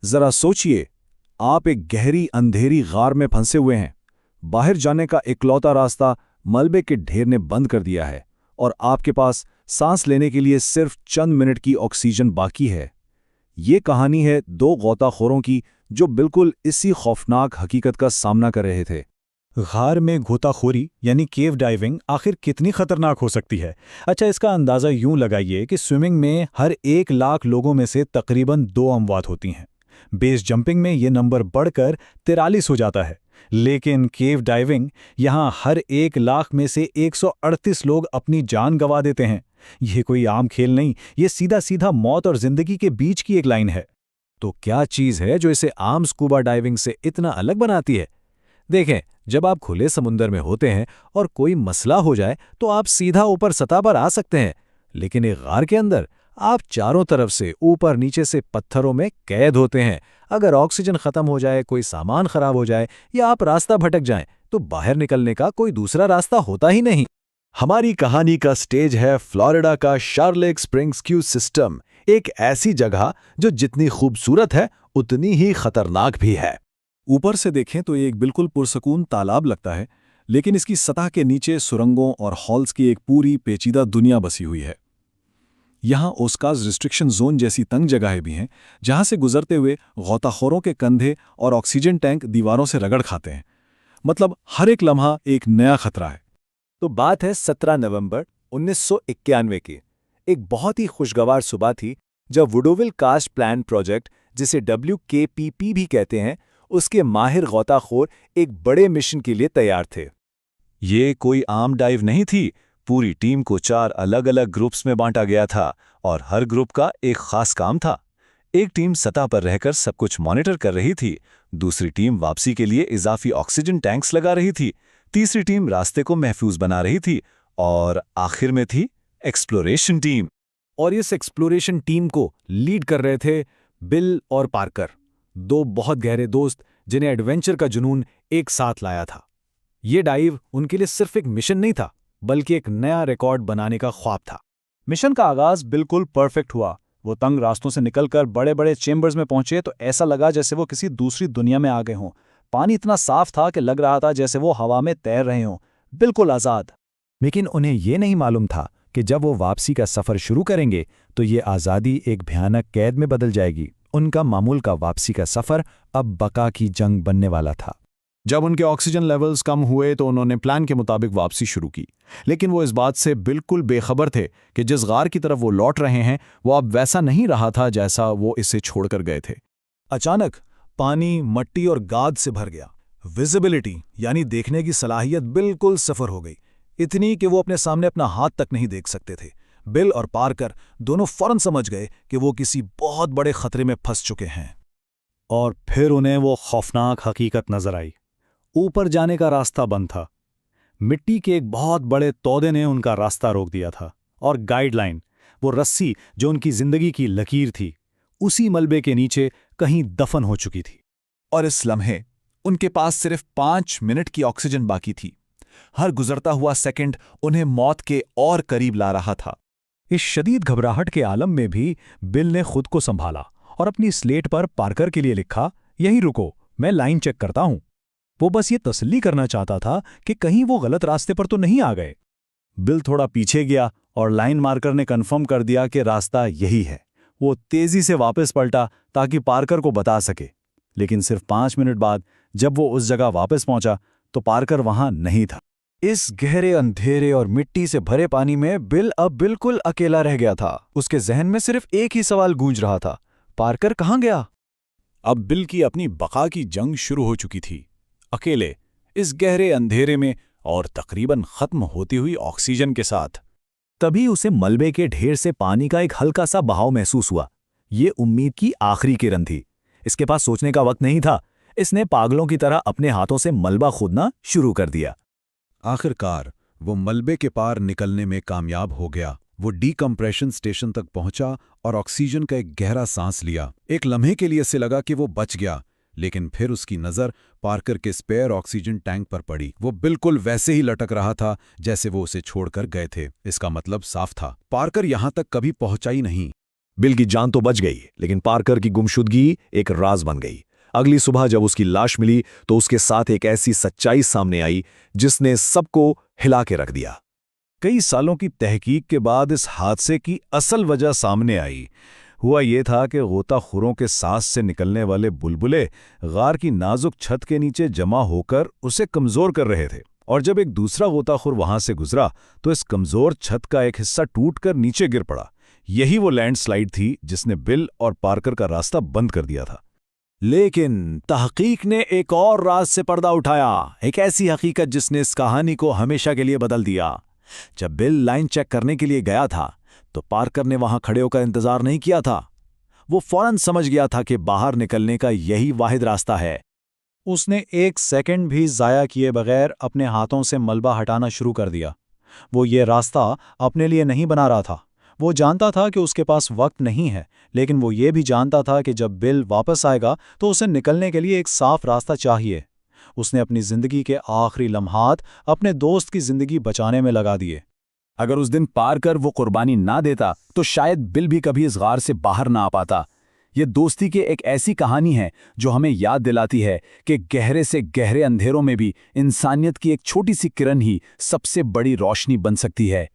जरा सोचिए, आप एक गहरी अंधेरी गार में फंसे हुए हैं। बाहर जाने का इकलौता रास्ता मलबे के ढेर ने बंद कर दिया है और आपके पास सांस लेने के लिए सिर्फ चंद मिनट की ऑक्सीजन बाकी है। ये कहानी है दो गोताखोरों की जो बिल्कुल इसी खौफनाक हकीकत का सामना कर रहे थे। गार में गोताखोरी यानी केव डाइविंग आखिर कितनी खतरनाक हो सकती है? अच्छा, इसका अंदाज़ा यूं लगाइए कि स्विमिंग में हर 1 लाख लोगों में से तकरीबन 2 अमवात होती हैं। बेस जंपिंग में ये नंबर बढ़कर 43 हो जाता है। लेकिन केव डाइविंग, यहाँ हर 1 लाख में से 138 लोग अपनी जान गंवा देते हैं। ये कोई आम खेल नहीं, ये सीधा सीधा मौत और जिंदगी के बीच की एक लाइन है। तो क्या चीज़ है जो इसे आम स्कूबा डाइविंग से इतना अलग बनाती है? देखें, जब आप खुले समुंदर में होते हैं और कोई मसला हो जाए तो आप सीधा ऊपर सतह पर आ सकते हैं, लेकिन एक गार के अंदर आप चारों तरफ से ऊपर नीचे से पत्थरों में कैद होते हैं। अगर ऑक्सीजन खत्म हो जाए, कोई सामान खराब हो जाए या आप रास्ता भटक जाएं, तो बाहर निकलने का कोई दूसरा रास्ता होता ही नहीं। हमारी कहानी का स्टेज है फ्लोरिडा का शार्लेट स्प्रिंग्स क्यू सिस्टम, एक ऐसी जगह जो जितनी खूबसूरत है उतनी ही खतरनाक भी है। ऊपर से देखें तो ये एक बिल्कुल पुरसकून तालाब लगता है, लेकिन इसकी सतह के नीचे सुरंगों और हॉल्स की एक पूरी पेचीदा दुनिया बसी हुई है। यहाँ ओस्काज रिस्ट्रिक्शन जोन जैसी तंग जगहें भी हैं, जहाँ से गुजरते हुए गोताखोरों के कंधे और ऑक्सीजन टैंक दीवारों से रगड़ खाते हैं। मतलब हर एक लम्हा एक नया खतरा है। तो बात है 17 नवंबर 1991 की। एक बहुत ही खुशगवार सुबह थी जब वुडोविल कास्ट प्लान प्रोजेक्ट, जिसे WKPP भी कहते हैं, उसके माहिर गोताखोर एक बड़े मिशन के लिए तैयार थे। ये कोई आम डाइव नहीं थी। पूरी टीम को 4 अलग-अलग ग्रुप्स में बांटा गया था और हर ग्रुप का एक खास काम था। एक टीम सतह पर रहकर सब कुछ मॉनिटर कर रही थी, दूसरी टीम वापसी के लिए इजाफी ऑक्सीजन टैंक्स लगा रही थी, तीसरी टीम रास्ते को महफूज बना रही थी और आखिर में थी एक्सप्लोरेशन टीम। और इस एक्सप्लोरेशन टीम को लीड कर रहे थे बिल और पार्कर, दो बहुत गहरे दोस्त जिन्हें एडवेंचर का जुनून एक साथ लाया था। ये डाइव उनके लिए सिर्फ एक मिशन नहीं था, बल्कि एक नया रिकॉर्ड बनाने का ख्वाब था। मिशन का आगाज बिल्कुल परफेक्ट हुआ। वो तंग रास्तों से निकलकर बड़े बड़े चेंबर्स में पहुंचे तो ऐसा लगा जैसे वो किसी दूसरी दुनिया में आ गए हों। पानी इतना साफ था कि लग रहा था जैसे वो हवा में तैर रहे हों, बिल्कुल आज़ाद। लेकिन उन्हें ये नहीं मालूम था कि जब वो वापसी का सफ़र शुरू करेंगे तो ये आज़ादी एक भयानक कैद में बदल जाएगी। उनका मामूल का वापसी का सफ़र अब बका की जंग बनने वाला था। जब उनके ऑक्सीजन लेवल्स कम हुए तो उन्होंने प्लान के मुताबिक वापसी शुरू की, लेकिन वो इस बात से बिल्कुल बेखबर थे कि जिस गार की तरफ वो लौट रहे हैं वो अब वैसा नहीं रहा था जैसा वो इसे छोड़कर गए थे। अचानक पानी, मट्टी और गाद से भर गया। विजिबिलिटी यानी देखने की सलाहियत बिल्कुल सफ़र हो गई, इतनी कि वो अपने सामने अपना हाथ तक नहीं देख सकते थे। बिल और पार्कर दोनों फौरन समझ गए कि वो किसी बहुत बड़े खतरे में फंस चुके हैं। और फिर उन्हें वो खौफनाक हकीकत नजर आई। ऊपर जाने का रास्ता बंद था। मिट्टी के एक बहुत बड़े तौदे ने उनका रास्ता रोक दिया था और गाइडलाइन, वो रस्सी जो उनकी जिंदगी की लकीर थी, उसी मलबे के नीचे कहीं दफन हो चुकी थी। और इस लम्हे उनके पास सिर्फ 5 मिनट की ऑक्सीजन बाकी थी। हर गुजरता हुआ सेकंड उन्हें मौत के और करीब ला रहा था। इस शदीद घबराहट के आलम में भी बिल ने खुद को संभाला और अपनी स्लेट पर पार्कर के लिए लिखा, यहीं रुको, मैं लाइन चेक करता हूं। वो बस ये तसल्ली करना चाहता था कि कहीं वो गलत रास्ते पर तो नहीं आ गए। बिल थोड़ा पीछे गया और लाइन मार्कर ने कंफर्म कर दिया कि रास्ता यही है। वो तेजी से वापस पलटा ताकि पार्कर को बता सके, लेकिन सिर्फ 5 मिनट बाद जब वो उस जगह वापस पहुंचा तो पार्कर वहां नहीं था। इस गहरे अंधेरे और मिट्टी से भरे पानी में बिल अब बिल्कुल अकेला रह गया था। उसके जहन में सिर्फ एक ही सवाल गूंज रहा था, पार्कर कहाँ गया? अब बिल की अपनी बका की जंग शुरू हो चुकी थी, अकेले इस गहरे अंधेरे में और तकरीबन खत्म होती हुई ऑक्सीजन के साथ। तभी उसे मलबे के ढेर से पानी का एक हल्का सा बहाव महसूस हुआ। ये उम्मीद की आखिरी किरण थी। इसके पास सोचने का वक्त नहीं था। इसने पागलों की तरह अपने हाथों से मलबा खोदना शुरू कर दिया। आखिरकार वो मलबे के पार निकलने में कामयाब हो गया। वो डीकम्प्रेशन स्टेशन तक पहुंचा और ऑक्सीजन का एक गहरा सांस लिया। एक लम्हे के लिए से लगा कि वो बच गया, लेकिन फिर उसकी नज़र पार्कर के स्पेयर ऑक्सीजन टैंक पर पड़ी। वो बिल्कुल वैसे ही लटक रहा था जैसे वो उसे छोड़कर गए थे। इसका मतलब साफ था, पार्कर यहां तक कभी पहुंचा ही नहीं। बिल की जान तो बच गई, लेकिन पार्कर की गुमशुदगी एक राज बन गई। अगली सुबह जब उसकी लाश मिली तो उसके साथ एक ऐसी सच्चाई सामने आई जिसने सबको हिला के रख दिया। कई सालों की तहकीक के बाद इस हादसे की असल वजह सामने आई। हुआ ये था कि गोताखोरों के सांस से निकलने वाले बुलबुले गार की नाजुक छत के नीचे जमा होकर उसे कमजोर कर रहे थे, और जब एक दूसरा गोताखोर वहां से गुजरा तो इस कमजोर छत का एक हिस्सा टूटकर नीचे गिर पड़ा। यही वो लैंडस्लाइड थी जिसने बिल और पार्कर का रास्ता बंद कर दिया था। लेकिन तहकीक ने एक और राज से पर्दा उठाया, एक ऐसी हकीकत जिसने इस कहानी को हमेशा के लिए बदल दिया। जब बिल लाइन चेक करने के लिए गया था तो पार्कर ने वहां खड़े होकर इंतजार नहीं किया था। वो फौरन समझ गया था कि बाहर निकलने का यही वाहिद रास्ता है। उसने 1 सेकंड भी ज़ाया किए बगैर अपने हाथों से मलबा हटाना शुरू कर दिया। वो ये रास्ता अपने लिए नहीं बना रहा था। वो जानता था कि उसके पास वक्त नहीं है, लेकिन वो ये भी जानता था कि जब बिल वापस आएगा तो उसे निकलने के लिए एक साफ रास्ता चाहिए। उसने अपनी ज़िंदगी के आखिरी लम्हात अपने दोस्त की ज़िंदगी बचाने में लगा दिए। अगर उस दिन पार्कर वो कुर्बानी ना देता तो शायद बिल भी कभी इस गार से बाहर ना आ पाता। ये दोस्ती की एक ऐसी कहानी है जो हमें याद दिलाती है कि गहरे से गहरे अंधेरों में भी इंसानियत की एक छोटी सी किरण ही सबसे बड़ी रोशनी बन सकती है।